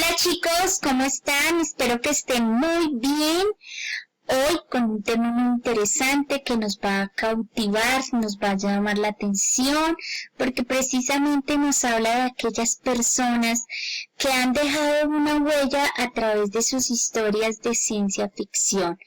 Hola chicos, ¿cómo están? Espero que estén muy bien. Hoy con un tema muy interesante que nos va a cautivar, nos va a llamar la atención, porque precisamente nos habla de aquellas personas que han dejado una huella a través de sus historias de ciencia ficción.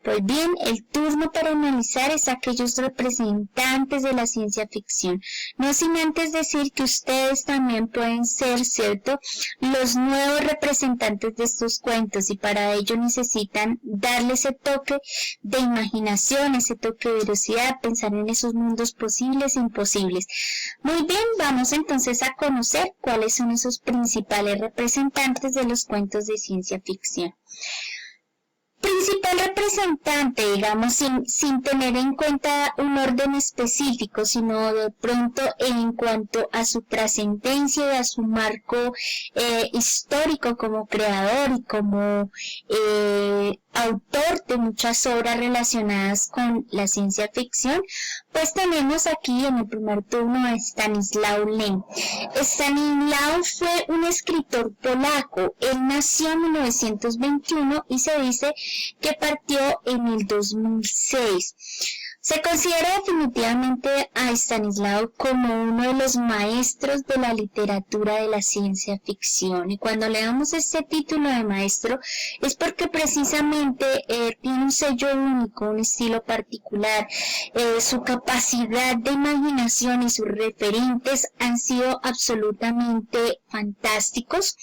Pues bien, el turno para analizar es aquellos representantes de la ciencia ficción. No sin antes decir que ustedes también pueden ser, ¿cierto?, los nuevos representantes de estos cuentos, y para ello necesitan darle ese toque de imaginación, ese toque de velocidad, pensar en esos mundos posibles e imposibles. Muy bien, vamos entonces a conocer cuáles son esos principales representantes de los cuentos de ciencia ficción. Principal representante, digamos, sin tener en cuenta un orden específico, sino de pronto en cuanto a su trascendencia y a su marco histórico como creador y como autor de muchas obras relacionadas con la ciencia ficción, pues tenemos aquí en el primer turno a Stanislaw Lem. Stanislaw fue un escritor polaco. Él nació en 1921 y se dice que partió en el 2006. Se considera definitivamente a Stanislaw como uno de los maestros de la literatura de la ciencia ficción. Y cuando le damos este título de maestro es porque precisamente tiene un sello único, un estilo particular. Su capacidad de imaginación y sus referentes han sido absolutamente fantásticos,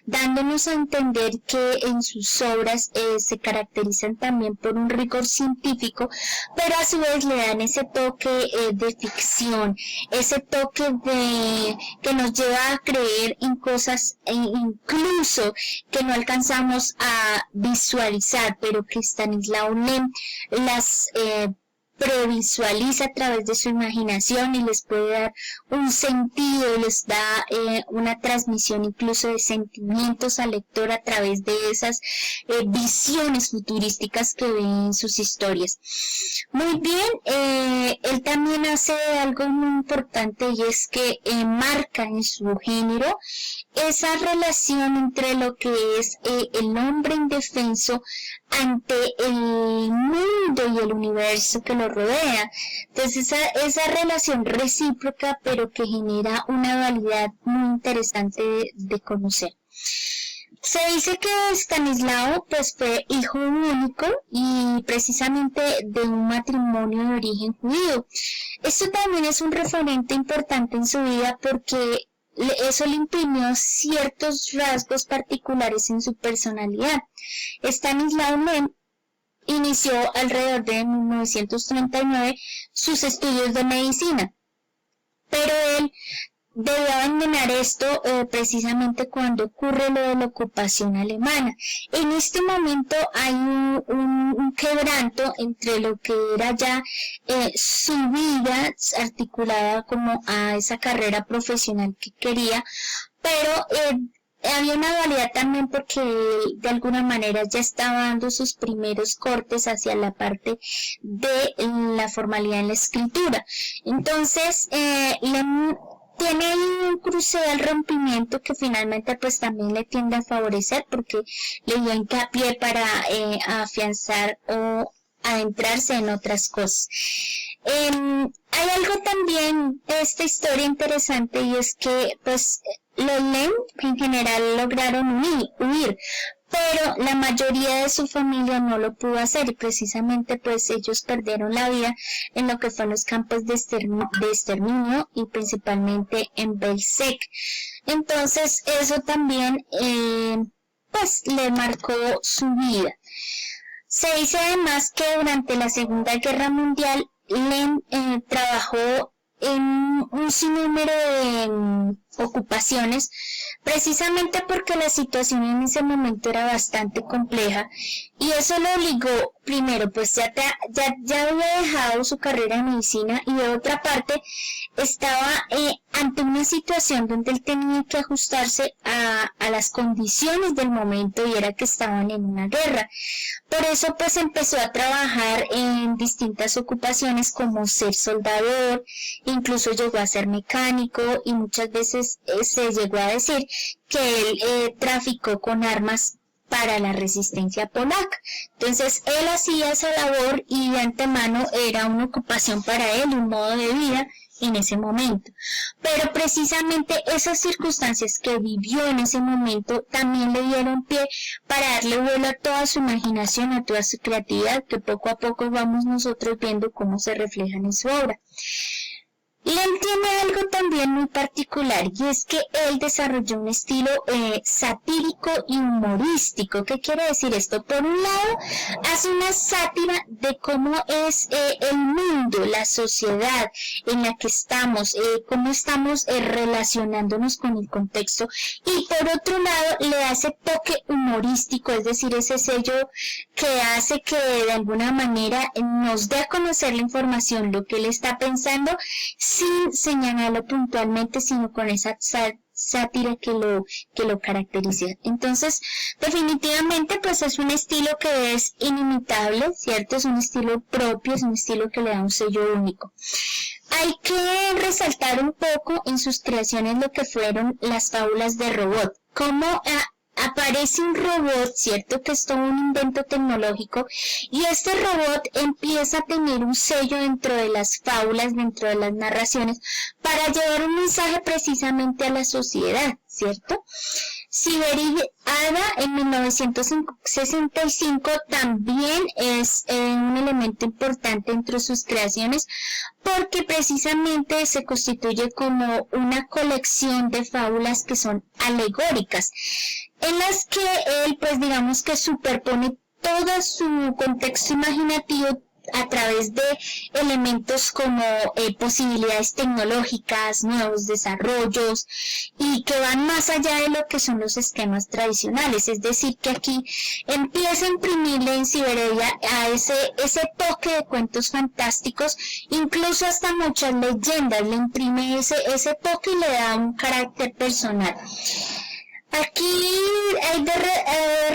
dándonos a entender que en sus obras se caracterizan también por un rigor científico, pero a su vez le dan ese toque de ficción, ese toque que nos lleva a creer en cosas incluso que no alcanzamos a visualizar, pero que Stanislaw Lem las previsualiza a través de su imaginación y les puede dar un sentido, les da una transmisión incluso de sentimientos al lector a través de esas visiones futurísticas que ven en sus historias. Muy bien, él también hace algo muy importante, y es que marca en su género esa relación entre lo que es el hombre indefenso ante el mundo y el universo que lo rodea. Entonces esa relación recíproca, pero que genera una dualidad muy interesante de conocer. Se dice que Stanislaw pues fue hijo único y precisamente de un matrimonio de origen judío. Esto también es un referente importante en su vida porque eso le imprimió ciertos rasgos particulares en su personalidad. Stanislaw Lem inició alrededor de 1939 sus estudios de medicina, pero él debió abandonar esto precisamente cuando ocurre lo de la ocupación alemana. En este momento hay un quebranto entre lo que era ya su vida articulada como a esa carrera profesional que quería, pero había una dualidad también porque de alguna manera ya estaba dando sus primeros cortes hacia la parte de la formalidad en la escritura. Entonces, tiene un cruce del rompimiento que finalmente pues también le tiende a favorecer porque le dio hincapié para afianzar o adentrarse en otras cosas. Hay algo también de esta historia interesante, y es que pues los Lem en general lograron huir, pero la mayoría de su familia no lo pudo hacer, y precisamente pues ellos perdieron la vida en lo que fueron los campos de exterminio y principalmente en Belzec. Entonces eso también pues le marcó su vida. Se dice además que durante la Segunda Guerra Mundial Lem trabajó en un sinnúmero de ocupaciones, precisamente porque la situación en ese momento era bastante compleja, y eso lo obligó, primero, pues ya había dejado su carrera de medicina, y de otra parte estaba ante una situación donde él tenía que ajustarse a las condiciones del momento, y era que estaban en una guerra. Por eso pues empezó a trabajar en distintas ocupaciones como ser soldador, incluso llegó a ser mecánico, y muchas veces veces se llegó a decir que él traficó con armas para la resistencia polaca. Entonces él hacía esa labor y de antemano era una ocupación para él, un modo de vida en ese momento. Pero precisamente esas circunstancias que vivió en ese momento también le dieron pie para darle vuelo a toda su imaginación, a toda su creatividad, que poco a poco vamos nosotros viendo cómo se reflejan en su obra. Lem tiene algo también muy particular y es que él desarrolló un estilo satírico y humorístico. ¿Qué quiere decir esto? Por un lado, hace una sátira de cómo es el mundo, la sociedad en la que estamos, cómo estamos relacionándonos con el contexto, y por otro lado le da ese toque humorístico, es decir, ese sello que hace que de alguna manera nos dé a conocer la información, lo que él está pensando, sin señalarlo puntualmente, sino con esa sátira que lo caracteriza. Entonces, definitivamente, pues es un estilo que es inimitable, ¿cierto? Es un estilo propio, es un estilo que le da un sello único. Hay que resaltar un poco en sus creaciones lo que fueron las fábulas de robot, cómo aparece un robot, ¿cierto? Que es todo un invento tecnológico, y este robot empieza a tener un sello dentro de las fábulas, dentro de las narraciones, para llevar un mensaje precisamente a la sociedad, ¿cierto? Siberiada en 1965 también es un elemento importante entre sus creaciones, porque precisamente se constituye como una colección de fábulas que son alegóricas, en las que él, pues digamos que superpone todo su contexto imaginativo a través de elementos como posibilidades tecnológicas, nuevos desarrollos, y que van más allá de lo que son los esquemas tradicionales. Es decir, que aquí empieza a imprimirle en Siberia a ese toque de cuentos fantásticos, incluso hasta muchas leyendas, le imprime ese toque y le da un carácter personal. Aquí hay de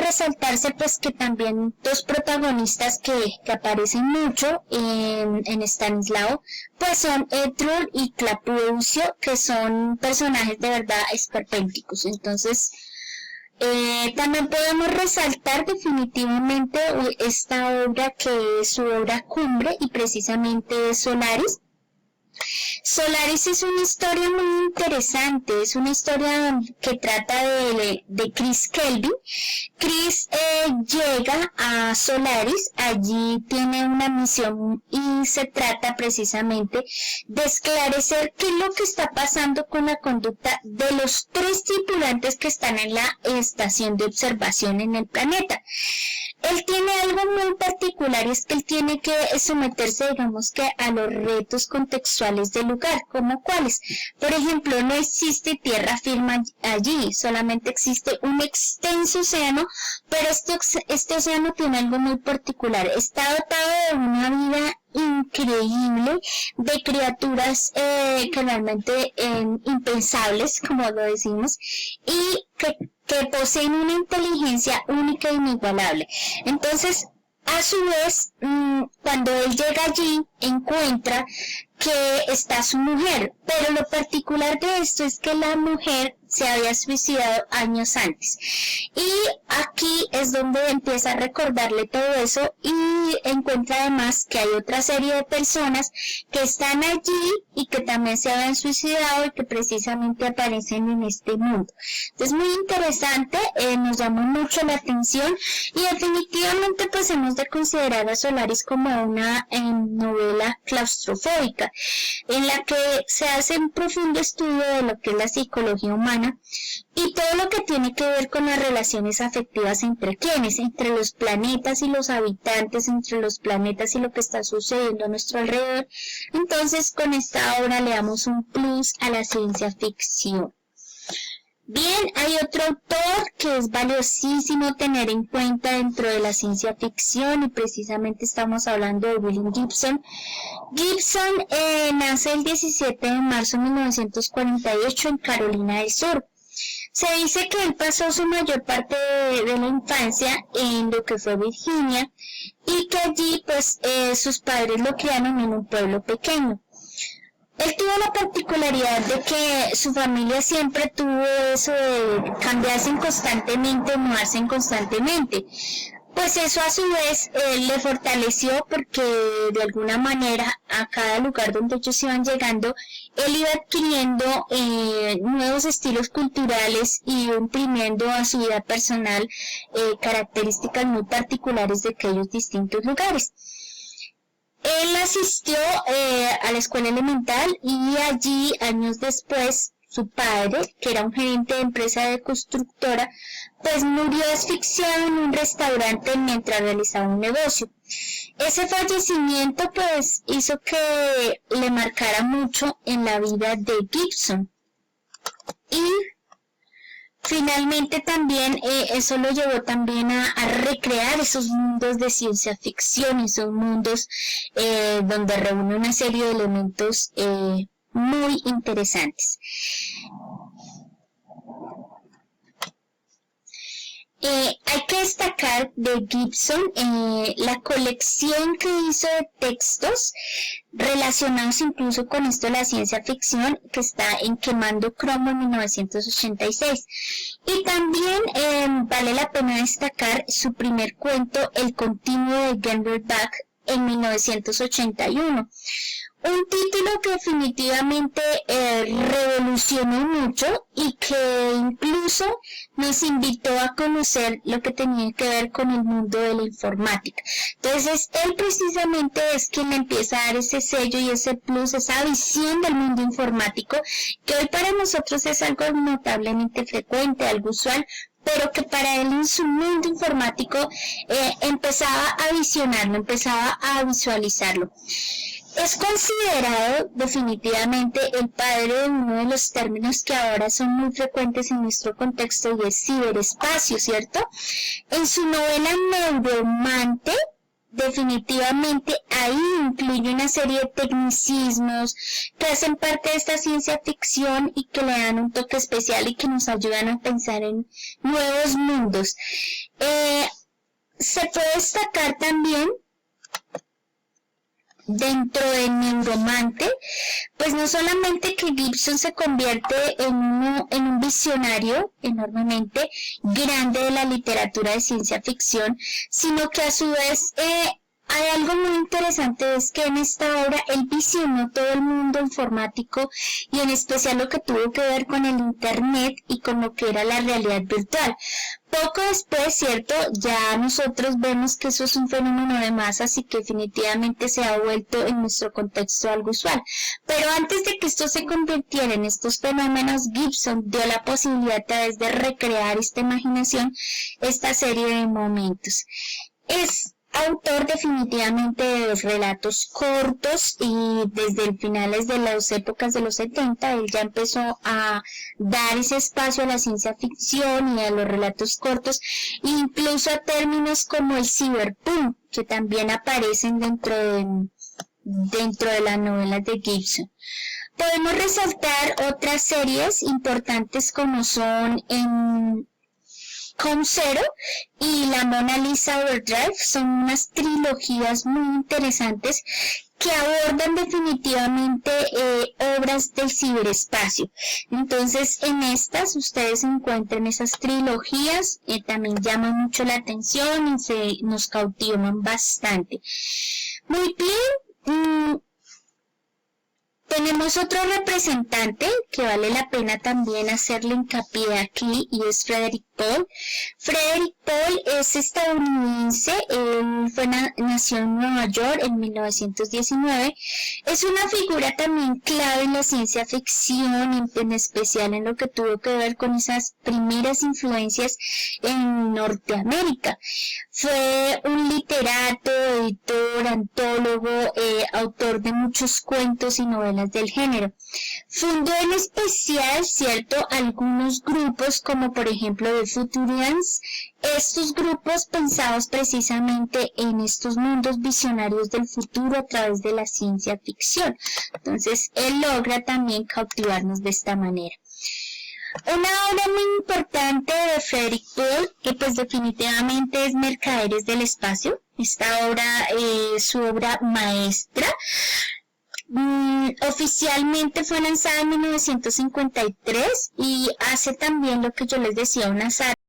resaltarse pues que también dos protagonistas que aparecen mucho en Stanislao pues son Trul y Clapudio, que son personajes de verdad esperpénticos. Entonces también podemos resaltar definitivamente esta obra que es su obra cumbre y precisamente es Solaris. Solaris es una historia muy interesante, es una historia que trata de Chris Kelvin. Chris llega a Solaris, allí tiene una misión y se trata precisamente de esclarecer qué es lo que está pasando con la conducta de los 3 tripulantes que están en la estación de observación en el planeta. Él tiene algo muy particular, y es que él tiene que someterse, digamos que a los retos contextuales del lugar, como cuáles. Por ejemplo, no existe tierra firme allí, solamente existe un extenso océano, pero este océano tiene algo muy particular. Está dotado de una vida increíble, de criaturas que realmente impensables, como lo decimos, y que poseen una inteligencia única e inigualable. Entonces, a su vez, cuando él llega allí, encuentra que está su mujer, pero lo particular de esto es que la mujer se había suicidado años antes, y aquí es donde empieza a recordarle todo eso y encuentra además que hay otra serie de personas que están allí y que también se habían suicidado y que precisamente aparecen en este mundo. Entonces, muy interesante, nos llamó mucho la atención, y definitivamente pues hemos de considerar a Solaris como una novela claustrofóbica, en la que se hace un profundo estudio de lo que es la psicología humana y todo lo que tiene que ver con las relaciones afectivas entre quienes, entre los planetas y los habitantes, entre los planetas y lo que está sucediendo a nuestro alrededor. Entonces, con esta obra le damos un plus a la ciencia ficción. Bien, hay otro autor que es valiosísimo tener en cuenta dentro de la ciencia ficción, y precisamente estamos hablando de William Gibson. Gibson nace el 17 de marzo de 1948 en Carolina del Sur. Se dice que él pasó su mayor parte de la infancia en lo que fue Virginia, y que allí pues sus padres lo criaron en un pueblo pequeño. Él tuvo la particularidad de que su familia siempre tuvo eso de cambiarse constantemente, mudarse constantemente. Pues eso a su vez le fortaleció porque de alguna manera a cada lugar donde ellos iban llegando, él iba adquiriendo nuevos estilos culturales y iba imprimiendo a su vida personal características muy particulares de aquellos distintos lugares. Él asistió a la escuela elemental y allí, años después, su padre, que era un gerente de empresa de constructora, pues murió asfixiado en un restaurante mientras realizaba un negocio. Ese fallecimiento pues hizo que le marcara mucho en la vida de Gibson. Y finalmente también eso lo llevó también a recrear esos mundos de ciencia ficción, esos mundos donde reúne una serie de elementos muy interesantes. Hay que destacar de Gibson la colección que hizo de textos relacionados incluso con esto de la ciencia ficción, que está en Quemando Cromo en 1986. Y también vale la pena destacar su primer cuento, El continuo de Gendelbach, en 1981. Un título que definitivamente revolucionó mucho y que incluso nos invitó a conocer lo que tenía que ver con el mundo de la informática. Entonces, él precisamente es quien le empieza a dar ese sello y ese plus, esa visión del mundo informático, que hoy para nosotros es algo notablemente frecuente, algo usual, pero que para él en su mundo informático empezaba a visionarlo, empezaba a visualizarlo. Es considerado definitivamente el padre de uno de los términos que ahora son muy frecuentes en nuestro contexto y es ciberespacio, ¿cierto? En su novela Neuromante, definitivamente ahí incluye una serie de tecnicismos que hacen parte de esta ciencia ficción y que le dan un toque especial y que nos ayudan a pensar en nuevos mundos. Se puede destacar también dentro de Neuromante, pues no solamente que Gibson se convierte en un visionario enormemente grande de la literatura de ciencia ficción, sino que a su vez hay algo muy interesante, es que en esta obra él visionó todo el mundo informático y en especial lo que tuvo que ver con el internet y con lo que era la realidad virtual. Poco después, cierto, ya nosotros vemos que eso es un fenómeno de masas y que definitivamente se ha vuelto en nuestro contexto algo usual. Pero antes de que esto se convirtiera en estos fenómenos, Gibson dio la posibilidad a través de recrear esta imaginación, esta serie de momentos. Es autor definitivamente de relatos cortos y desde finales de las épocas de los 70 él ya empezó a dar ese espacio a la ciencia ficción y a los relatos cortos, incluso a términos como el cyberpunk, que también aparecen dentro de las novelas de Gibson. Podemos resaltar otras series importantes como son COM0 y la Mona Lisa Overdrive, son unas trilogías muy interesantes que abordan definitivamente obras del ciberespacio. Entonces, en estas ustedes encuentran esas trilogías, también llaman mucho la atención y nos cautivan bastante. Muy bien. Tenemos otro representante que vale la pena también hacerle hincapié aquí y es Frederik Pohl. Frederik Pohl es estadounidense, él nació en Nueva York en 1919. Es una figura también clave en la ciencia ficción, en especial en lo que tuvo que ver con esas primeras influencias en Norteamérica. Fue un literato, editor, antólogo, autor de muchos cuentos y novelas del género. Fundó en especial, cierto, algunos grupos como por ejemplo The Futurians, estos grupos pensados precisamente en estos mundos visionarios del futuro a través de la ciencia ficción. Entonces, él logra también cautivarnos de esta manera. Una obra muy importante de Frederik Pohl, que pues definitivamente es Mercaderes del Espacio. Esta obra es su obra maestra. Oficialmente fue lanzada en 1953 y hace también lo que yo les decía, una sátira